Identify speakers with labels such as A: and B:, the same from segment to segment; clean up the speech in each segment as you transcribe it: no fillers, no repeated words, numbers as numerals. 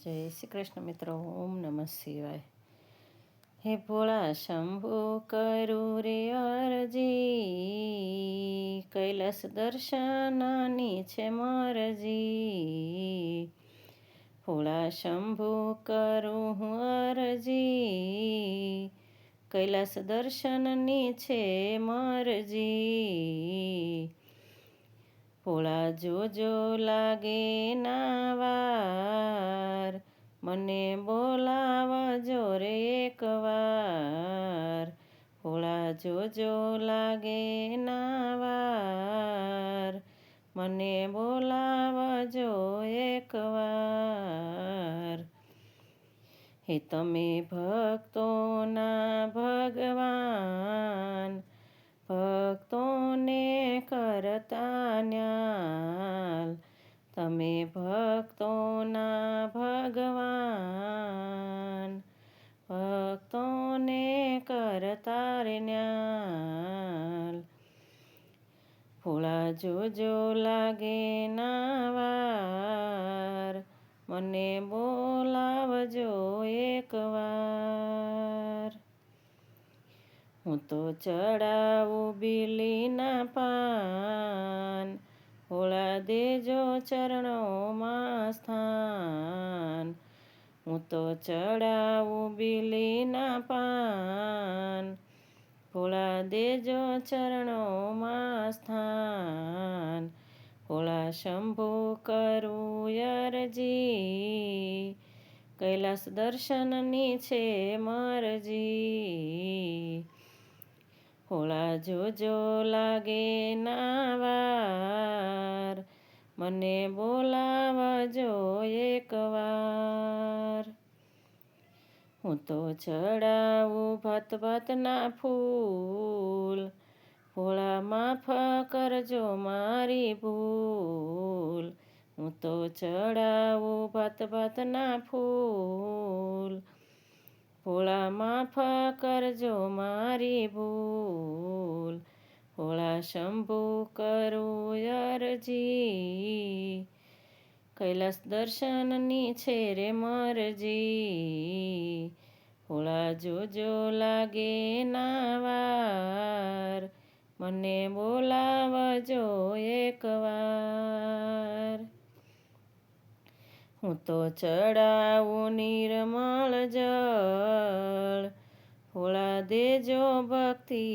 A: જય શ્રી કૃષ્ણ મિત્રો. ઓમ નમઃ શિવાય. હે ભોળા શંભુ કરું રે અરજી, કૈલાસ દર્શનની છે મરજી. ભોળા શંભુ કરું હું અરજી, કૈલાસ દર્શનની છે મરજી. ભોળા જોજો લાગે ના વાર, મને બોલાવજો રે એકવાર. ભોળા જોજો લાગે ના વાર, મને બોલાવજો એકવાર. હે તમે ભક્તોના ભગવાન, ભક્તોને કરતા ન્યાલ. તમે ભક્તોના ભગવાન, ભક્તોને કરતા રે ન્યાલ. ભોળા જોજો લાગે ના વાર, મને બોલાવજો એકવાર. હું તો ચડાવું બીલીના પાન, ભોળા દેજો ચરણોમાં સ્થાન. હું તો ચડાવું બીલીના પાન, ભોળા દેજો ચરણોમાં સ્થાન. ભોળા શંભુ કરું અરજી, કૈલાસ દર્શનની છે મરજી. ભોળા જોજો લાગે ના વાર, મને બોલાવજો એકવાર. હું તો ચડાવું ભાત ભાતના ફૂલ, ભોળા માફ કરજો મારી ભૂલ. હું તો ચડાવું ભાત ભાતના ફૂલ, ભોળા માફ કરજો મારી ભૂલ. ભોળા શંભુ કરું અરજી, કૈલાસ દર્શનની છે રે મરજી. ભોળા જોજો લાગે ના વાર, મને બોલાવજો એકવાર. હું તો ચડાવું નિર્મળ જળ, ભોળા દેજો ભક્તિ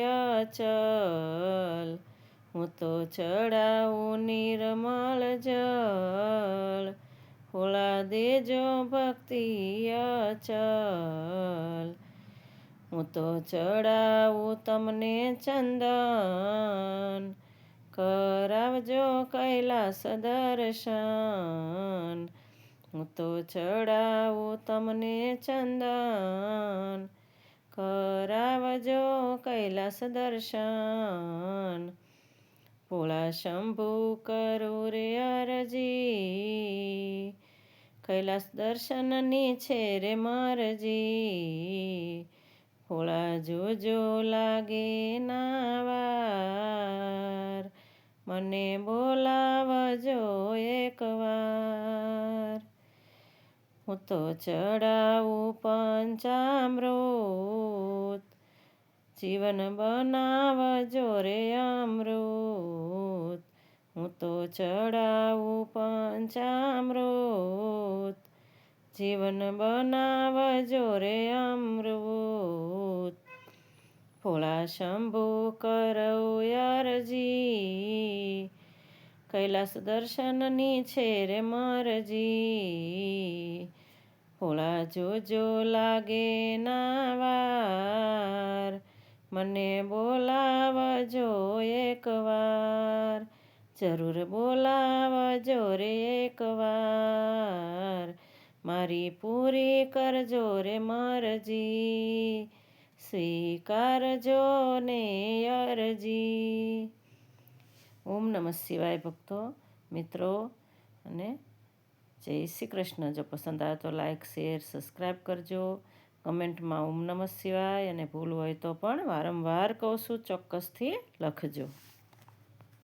A: અચલ. હું તો ચડાવું નિર્મળ જળ, ભોળા દેજો ભક્તિ અચલ. હું તો ચડાવું તમને ચંદન, કરાવજો કૈલાસ દર્શન. હું તો ચડાવું તમને ચંદન, કરાવજો કૈલાસ દર્શન. ભોળા શંભુ કરું રે અરજી, કૈલાસ દર્શનની છે રે મરજી. ભોળા જોજો લાગે ના વાર, મને બોલાવજો એકવાર. હું તો ચડાવું પંચામૃત, જીવન બનાવજો રે અમૃત. હું તો ચડાવું પંચામૃત, જીવન બનાવજો રે અમૃત. ભોળા શંભુ કરું અરજી, કૈલાસ દર્શનની છે રે મરજી. ભોળા જોજો લાગે ના વાર, મને બોલાવજો એકવાર. જરૂર બોલાવજો રે એકવાર, મારી પૂરી કરજો રે મરજી. સ્વીકારજો ને અરજી. ઓમ નમઃ શિવાય ભક્તો, મિત્રો અને જય શ્રી કૃષ્ણ. જો પસંદ આવે તો લાઈક શેર સબસ્ક્રાઈબ કરજો. કમેન્ટમાં ઓમ નમઃ શિવાય અને ભૂલ હોય તો પણ વારંવાર કહું છું ચોક્કસથી લખજો.